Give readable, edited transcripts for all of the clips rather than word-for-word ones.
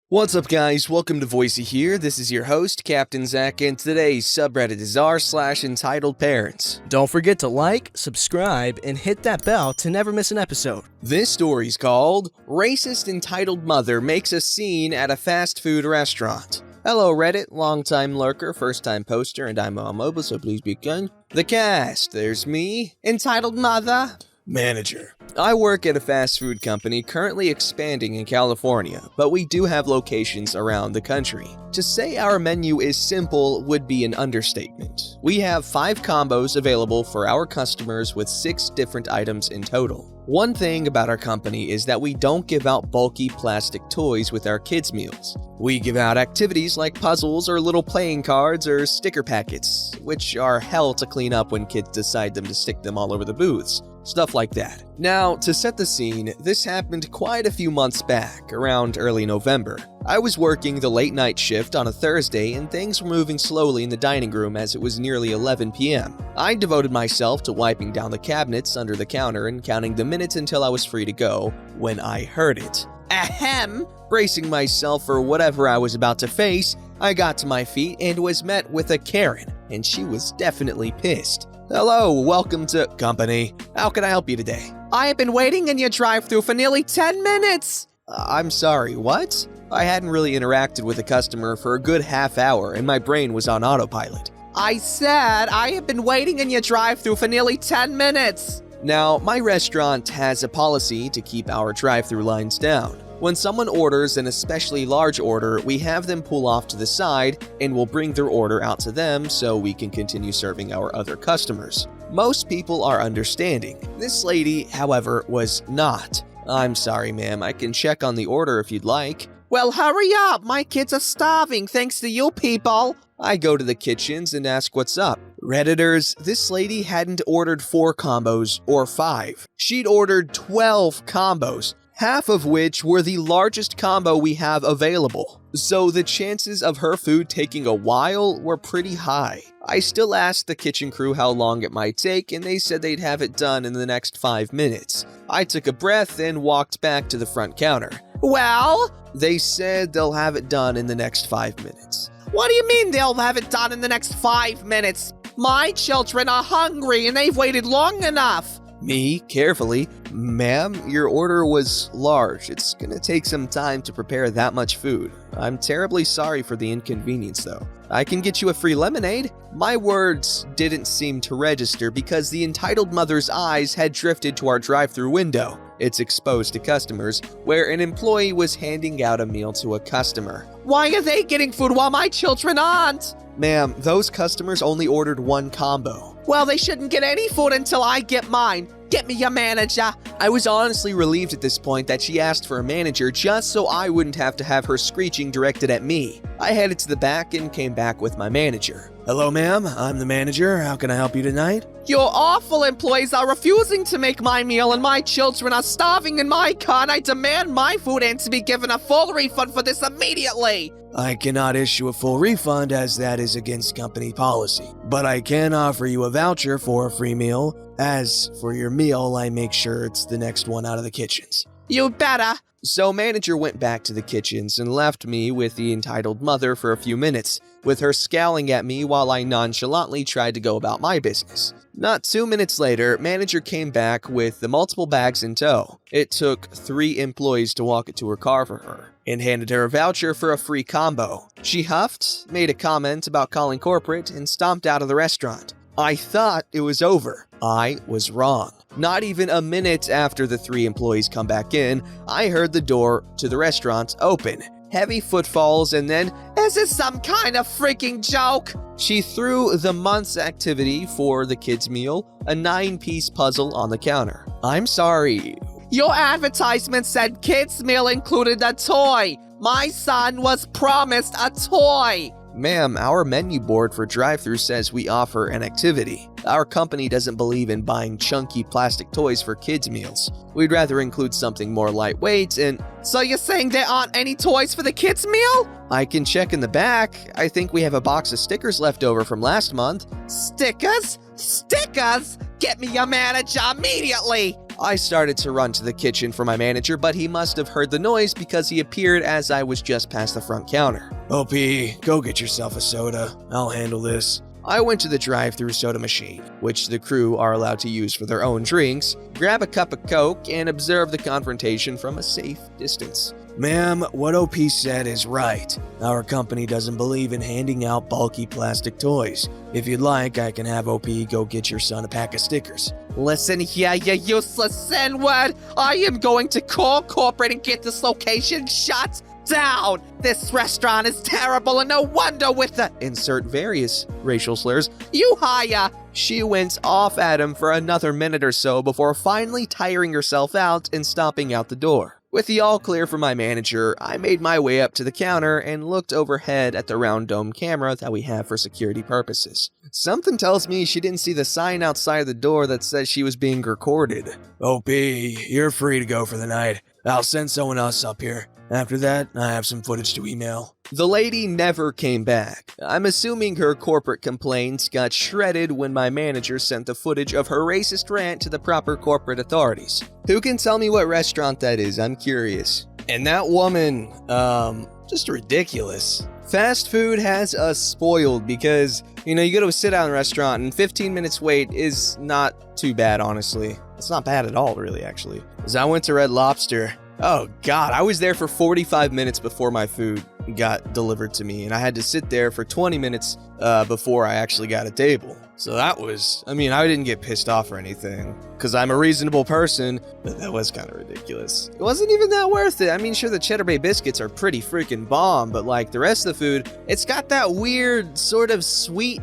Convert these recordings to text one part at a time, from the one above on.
What's up guys, welcome to Voicey here. This is your host, Captain Zach, and today's subreddit is r/EntitledParents. Don't forget to like, subscribe, and hit that bell to never miss an episode. This story's called Racist Entitled Mother Makes a Scene at a Fast Food Restaurant. Hello Reddit, long-time lurker, first-time poster, and I'm on mobile, so please be kind. The cast, there's me, Entitled Mother, Manager. I work at a fast food company currently expanding in California, but we do have locations around the country. To say our menu is simple would be an understatement. We have 5 combos available for our customers with 6 different items in total. One thing about our company is that we don't give out bulky plastic toys with our kids' meals. We give out activities like puzzles or little playing cards or sticker packets, which are hell to clean up when kids decide to stick them all over the booths. Stuff like that. Now, to set the scene, this happened quite a few months back, around early November. I was working the late night shift on a Thursday and things were moving slowly in the dining room as it was nearly 11 p.m. I devoted myself to wiping down the cabinets under the counter and counting the minutes until I was free to go, when I heard it. Ahem! Bracing myself for whatever I was about to face, I got to my feet and was met with a Karen, and she was definitely pissed. Hello, welcome to company. How can I help you today? I have been waiting in your drive-thru for nearly 10 minutes. I'm sorry, what? I hadn't really interacted with a customer for a good half hour and my brain was on autopilot. I said I have been waiting in your drive-thru for nearly 10 minutes. Now, my restaurant has a policy to keep our drive-thru lines down. When someone orders an especially large order, we have them pull off to the side and we'll bring their order out to them so we can continue serving our other customers. Most people are understanding. This lady, however, was not. I'm sorry, ma'am. I can check on the order if you'd like. Well, hurry up. My kids are starving thanks to you people. I go to the kitchens and ask what's up. Redditors, this lady hadn't ordered 4 combos or 5. She'd ordered 12 combos. Half of which were the largest combo we have available. So the chances of her food taking a while were pretty high. I still asked the kitchen crew how long it might take and they said they'd have it done in the next 5 minutes. I took a breath and walked back to the front counter. Well, they said they'll have it done in the next 5 minutes. What do you mean they'll have it done in the next 5 minutes? My children are hungry and they've waited long enough. Me, carefully, ma'am, your order was large. It's gonna take some time to prepare that much food. I'm terribly sorry for the inconvenience though. I can get you a free lemonade. My words didn't seem to register because the entitled mother's eyes had drifted to our drive-thru window. It's exposed to customers, where an employee was handing out a meal to a customer. Why are they getting food while my children aren't? Ma'am, those customers only ordered 1 combo. Well, they shouldn't get any food until I get mine. Get me your manager. I was honestly relieved at this point that she asked for a manager just so I wouldn't have to have her screeching directed at me. I headed to the back and came back with my manager. Hello, ma'am. I'm the manager. How can I help you tonight? Your awful employees are refusing to make my meal and my children are starving in my car and I demand my food and to be given a full refund for this immediately. I cannot issue a full refund as that is against company policy, but I can offer you a voucher for a free meal. As for your meal, I make sure it's the next one out of the kitchens. You better. So manager went back to the kitchens and left me with the entitled mother for a few minutes, with her scowling at me while I nonchalantly tried to go about my business. Not 2 minutes later, manager came back with the multiple bags in tow. It took 3 employees to walk it to her car for her, and handed her a voucher for a free combo. She huffed, made a comment about calling corporate, and stomped out of the restaurant. I thought it was over. I was wrong. Not even a minute after the 3 employees come back in, I heard the door to the restaurant open. Heavy footfalls and then, is this some kind of freaking joke? She threw the month's activity for the kids' meal, a 9-piece puzzle on the counter. I'm sorry. Your advertisement said kids' meal included a toy. My son was promised a toy. Ma'am, our menu board for drive-thru says we offer an activity. Our company doesn't believe in buying chunky plastic toys for kids' meals. We'd rather include something more lightweight and... So you're saying there aren't any toys for the kids' meal? I can check in the back. I think we have a box of stickers left over from last month. Stickers? Stickers? Get me your manager immediately! I started to run to the kitchen for my manager, but he must have heard the noise because he appeared as I was just past the front counter. OP, go get yourself a soda. I'll handle this. I went to the drive-thru soda machine, which the crew are allowed to use for their own drinks, grab a cup of Coke, and observe the confrontation from a safe distance. Ma'am, what OP said is right. Our company doesn't believe in handing out bulky plastic toys. If you'd like, I can have OP go get your son a pack of stickers. Listen here, you useless N-word. I am going to call corporate and get this location shut down. This restaurant is terrible, and no wonder with the insert various racial slurs you hire. She went off at him for another minute or so before finally tiring herself out and stomping out the door. With the all clear from my manager, I made my way up to the counter and looked overhead at the round dome camera that we have for security purposes. Something tells me she didn't see the sign outside the door that says she was being recorded. OP, you're free to go for the night. I'll send someone else up here. After that, I have some footage to email. The lady never came back. I'm assuming her corporate complaints got shredded when my manager sent the footage of her racist rant to the proper corporate authorities. Who can tell me what restaurant that is? I'm curious. And that woman, just ridiculous. Fast food has us spoiled because, you go to a sit-down restaurant and 15 minutes wait is not too bad, honestly. It's not bad at all, really, actually. As I went to Red Lobster, oh God, I was there for 45 minutes before my food got delivered to me, and I had to sit there for 20 minutes before I actually got a table. So that was, I didn't get pissed off or anything, because I'm a reasonable person, but that was kind of ridiculous. It wasn't even that worth it. Sure, the Cheddar Bay biscuits are pretty freaking bomb, but like the rest of the food, it's got that weird sort of sweet,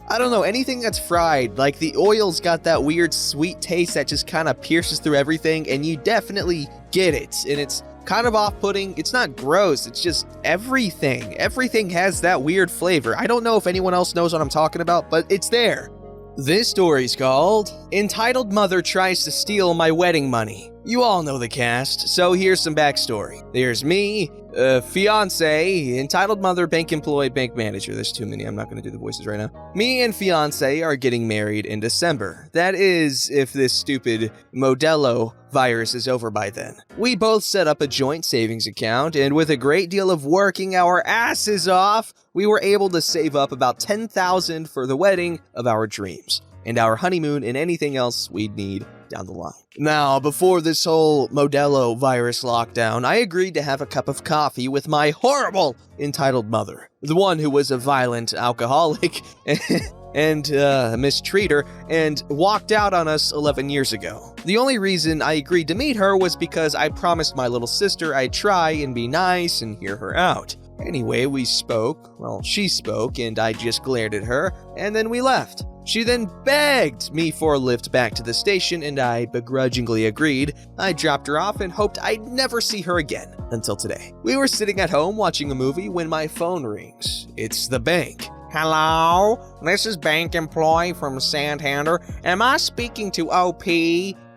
I don't know, anything that's fried, like the oil's got that weird sweet taste that just kind of pierces through everything, and you definitely get it, and it's kind of off-putting. It's not gross, it's just everything. Everything has that weird flavor. I don't know if anyone else knows what I'm talking about, but it's there. This story's called Entitled Mother Tries to Steal My Wedding Money. You all know the cast, so here's some backstory. There's me, fiance, entitled mother, bank employee, bank manager. There's too many, I'm not going to do the voices right now. Me and fiance are getting married in December. That is, if this stupid Modelo virus is over by then. We both set up a joint savings account, and with a great deal of working our asses off, we were able to save up about $10,000 for the wedding of our dreams, and our honeymoon and anything else we'd need down the line. Now, before this whole Modelo virus lockdown, I agreed to have a cup of coffee with my horrible entitled mother, the one who was a violent alcoholic and mistreater and walked out on us 11 years ago. The only reason I agreed to meet her was because I promised my little sister I'd try and be nice and hear her out. Anyway, she spoke, and I just glared at her, and then we left. She then begged me for a lift back to the station, and I begrudgingly agreed. I dropped her off and hoped I'd never see her again, until today. We were sitting at home watching a movie when my phone rings. It's the bank. Hello, this is bank employee from Santander. Am I speaking to OP?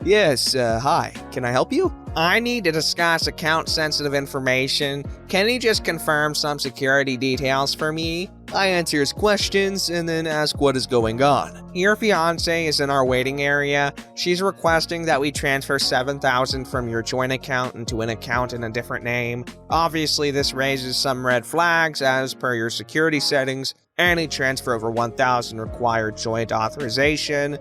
Yes, hi. Can I help you? I need to discuss account-sensitive information. Can you just confirm some security details for me? I answer his questions and then ask what is going on. Your fiance is in our waiting area. She's requesting that we transfer $7,000 from your joint account into an account in a different name. Obviously, this raises some red flags as per your security settings. Any transfer over $1,000 required joint authorization.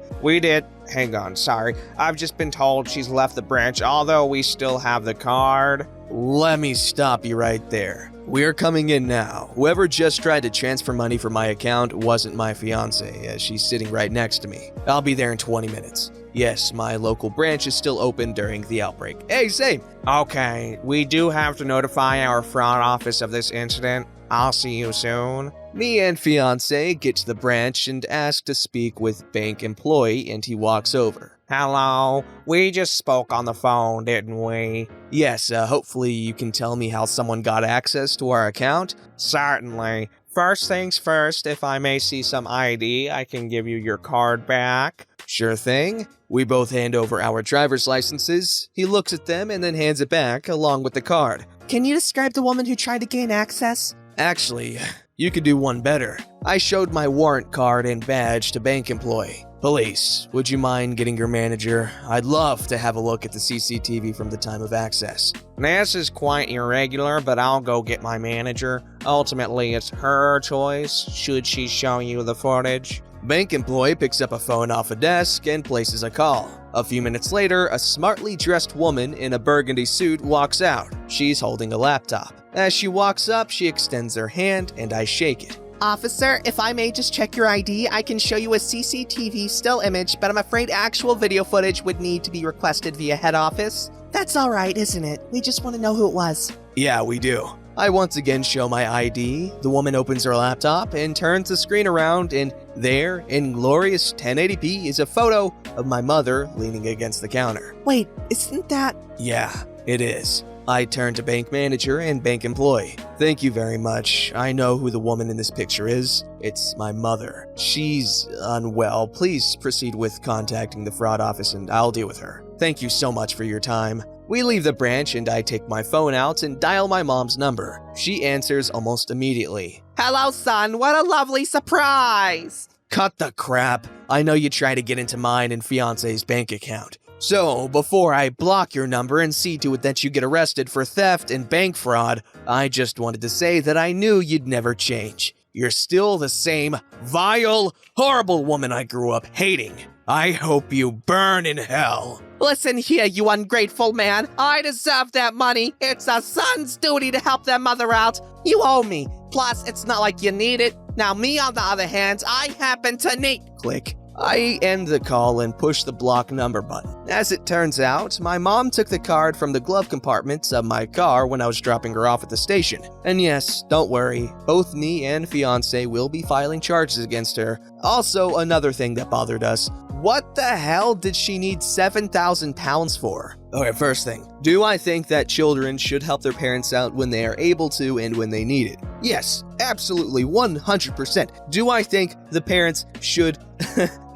I've just been told she's left the branch, although we still have the card. Let me stop you right there. We're coming in now. Whoever just tried to transfer money from my account wasn't my fiance, as she's sitting right next to me. I'll be there in 20 minutes. Yes, my local branch is still open during the outbreak. Hey, same. Okay, we do have to notify our front office of this incident. I'll see you soon. Me and fiance get to the branch and ask to speak with bank employee, and he walks over. Hello, we just spoke on the phone, didn't we? Yes, hopefully you can tell me how someone got access to our account. Certainly. First things first, if I may see some ID, I can give you your card back. Sure thing. We both hand over our driver's licenses. He looks at them and then hands it back along with the card. Can you describe the woman who tried to gain access? Actually, you could do one better. I showed my warrant card and badge to bank employee. Police, would you mind getting your manager? I'd love to have a look at the CCTV from the time of access. This is quite irregular, but I'll go get my manager. Ultimately, it's her choice, should she show you the footage. Bank employee picks up a phone off a desk and places a call. A few minutes later, a smartly dressed woman in a burgundy suit walks out. She's holding a laptop. As she walks up, she extends her hand and I shake it. Officer, if I may just check your ID, I can show you a CCTV still image, but I'm afraid actual video footage would need to be requested via head office. That's all right, isn't it? We just want to know who it was. Yeah, we do. I once again show my ID. The woman opens her laptop and turns the screen around, and there, in glorious 1080p, is a photo of my mother leaning against the counter. Wait, isn't that... Yeah, it is. I turn to bank manager and bank employee. Thank you very much. I know who the woman in this picture is. It's my mother. She's unwell. Please proceed with contacting the fraud office and I'll deal with her. Thank you so much for your time. We leave the branch and I take my phone out and dial my mom's number. She answers almost immediately. Hello, son. What a lovely surprise. Cut the crap. I know you try to get into mine and fiance's bank account. So, before I block your number and see to it that you get arrested for theft and bank fraud, I just wanted to say that I knew you'd never change. You're still the same vile, horrible woman I grew up hating. I hope you burn in hell. Listen here, you ungrateful man. I deserve that money. It's a son's duty to help their mother out. You owe me. Plus, it's not like you need it. Now, me, on the other hand, I happen to need... Click. I end the call and push the block number button. As it turns out, my mom took the card from the glove compartment of my car when I was dropping her off at the station. And yes, don't worry, both me and fiance will be filing charges against her. Also, another thing that bothered us, what the hell did she need 7,000 pounds for? Okay, first thing, do I think that children should help their parents out when they are able to and when they need it? Yes, absolutely, 100%. Do I think the parents should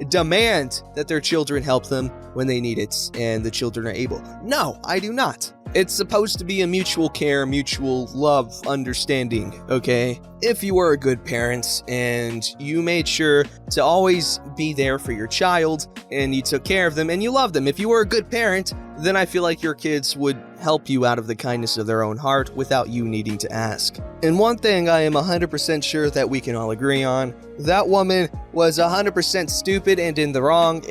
demand that their children help them when they need it and the children are able? No, I do not. It's supposed to be a mutual care, mutual love, understanding, okay? If you were a good parent and you made sure to always be there for your child and you took care of them and you loved them, if you were a good parent, then I feel like your kids would help you out of the kindness of their own heart without you needing to ask. And one thing I am 100% sure that we can all agree on, that woman was 100% stupid and in the wrong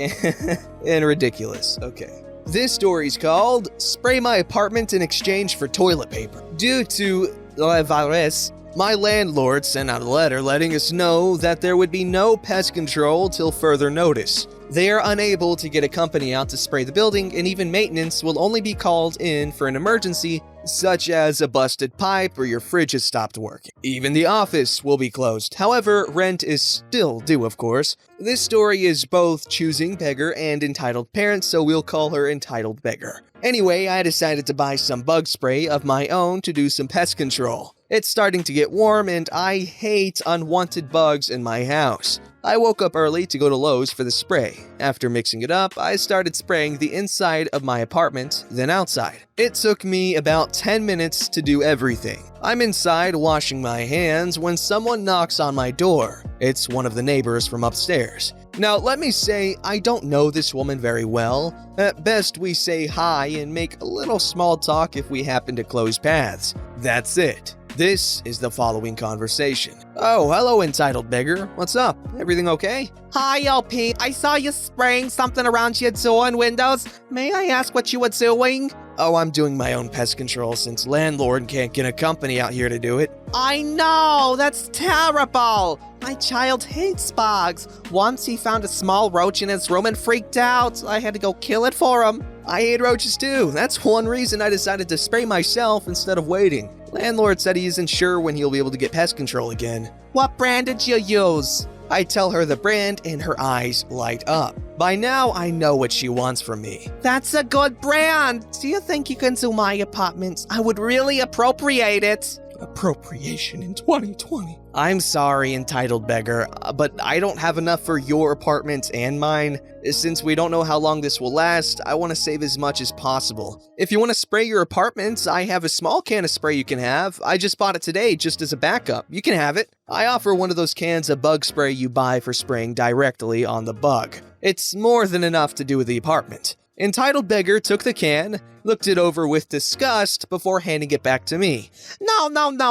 and ridiculous. Okay. This story's called Spray My Apartment in Exchange for Toilet Paper. Due to the virus, my landlord sent out a letter letting us know that there would be no pest control till further notice. They are unable to get a company out to spray the building, and even maintenance will only be called in for an emergency, such as a busted pipe or your fridge has stopped working. Even the office will be closed. However, rent is still due, of course. This story is both choosing beggar and entitled parent, so we'll call her entitled beggar. Anyway, I decided to buy some bug spray of my own to do some pest control. It's starting to get warm and I hate unwanted bugs in my house. I woke up early to go to Lowe's for the spray. After mixing it up, I started spraying the inside of my apartment, then outside. It took me about 10 minutes to do everything. I'm inside washing my hands when someone knocks on my door. It's one of the neighbors from upstairs. Now, let me say, I don't know this woman very well. At best, we say hi and make a little small talk if we happen to close paths. That's it. This is the following conversation. Oh, hello, entitled beggar. What's up? Everything okay? Hi, LP. I saw you spraying something around your door and windows. May I ask what you were doing? Oh, I'm doing my own pest control since landlord can't get a company out here to do it. I know, that's terrible. My child hates bugs. Once he found a small roach in his room and freaked out. I had to go kill it for him. I hate roaches too. That's one reason I decided to spray myself instead of waiting. Landlord said he isn't sure when he'll be able to get pest control again. What brand did you use? I tell her the brand and her eyes light up. By now, I know what she wants from me. That's a good brand. Do you think you can do my apartment? I would really appropriate it. appropriation in 2020. I'm sorry, entitled beggar, but I don't have enough for your apartment and mine. Since we don't know how long this will last, I want to save as much as possible. If you want to spray your apartments, I have a small can of spray you can have. I just bought it today just as a backup. You can have it. I offer one of those cans of bug spray you buy for spraying directly on the bug. It's more than enough to do with the apartment. Entitled beggar took the can, looked it over with disgust before handing it back to me. No,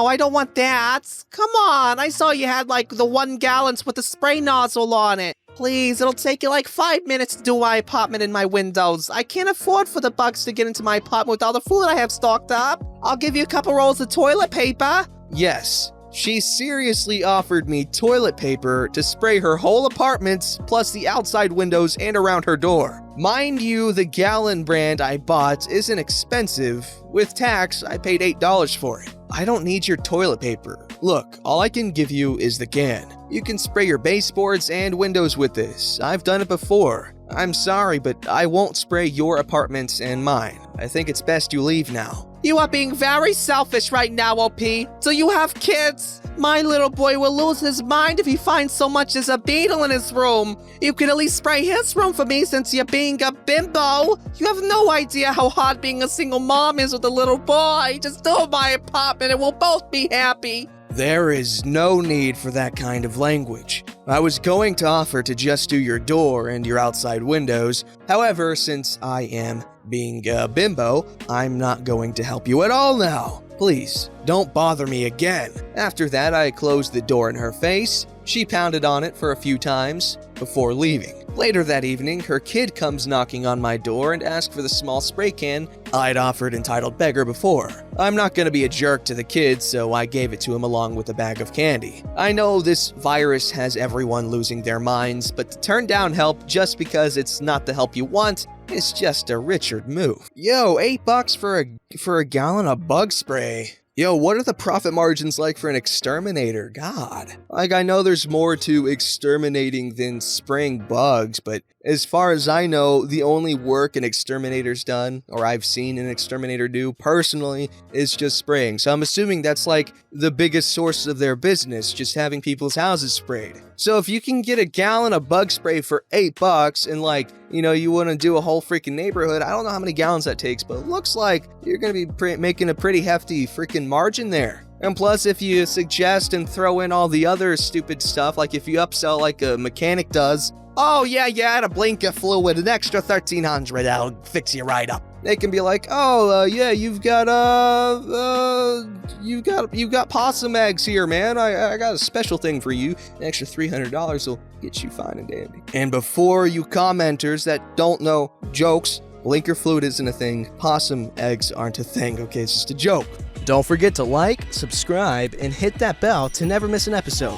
I don't want that. Come on, I saw you had like the 1 gallons with the spray nozzle on it. Please, it'll take you like 5 minutes to do my apartment and my windows. I can't afford for the bugs to get into my apartment with all the food I have stocked up. I'll give you a couple rolls of toilet paper. Yes. She seriously offered me toilet paper to spray her whole apartment, plus the outside windows and around her door. Mind you, the gallon brand I bought isn't expensive. With tax, I paid $8 for it. I don't need your toilet paper. Look, all I can give you is the can. You can spray your baseboards and windows with this. I've done it before. I'm sorry, but I won't spray your apartment and mine. I think it's best you leave now. You are being very selfish right now, OP. Do you have kids? My little boy will lose his mind if he finds so much as a beetle in his room. You could at least spray his room for me since you're being a bimbo. You have no idea how hard being a single mom is with a little boy. Just do my apartment and we'll both be happy. There is no need for that kind of language. I was going to offer to just do your door and your outside windows. However, since I am being a bimbo, I'm not going to help you at all now. Please, don't bother me again. After that, I closed the door in her face. She pounded on it for a few times before leaving. Later that evening, her kid comes knocking on my door and asks for the small spray can I'd offered entitled beggar before. I'm not gonna be a jerk to the kid, so I gave it to him along with a bag of candy. I know this virus has everyone losing their minds, but to turn down help just because it's not the help you want is just a Richard move. Yo, $8 for a gallon of bug spray. Yo, what are the profit margins like for an exterminator? God. Like, I know there's more to exterminating than spraying bugs, but as far as I know, the only work an exterminator's done, or I've seen an exterminator do personally, is just spraying. So I'm assuming that's like the biggest source of their business, just having people's houses sprayed. So if you can get a gallon of bug spray for $8 and like, you know, you want to do a whole freaking neighborhood, I don't know how many gallons that takes, but it looks like you're going to be making a pretty hefty freaking margin there. And plus, if you suggest and throw in all the other stupid stuff, like if you upsell like a mechanic does, oh yeah, add a blink of fluid, an extra $1,300, that'll fix you right up. They can be like, oh, yeah, you've got possum eggs here, man. I got a special thing for you. An extra $300 will get you fine and dandy. And before you commenters that don't know jokes, blinker fluid isn't a thing. Possum eggs aren't a thing, okay? It's just a joke. Don't forget to like, subscribe, and hit that bell to never miss an episode.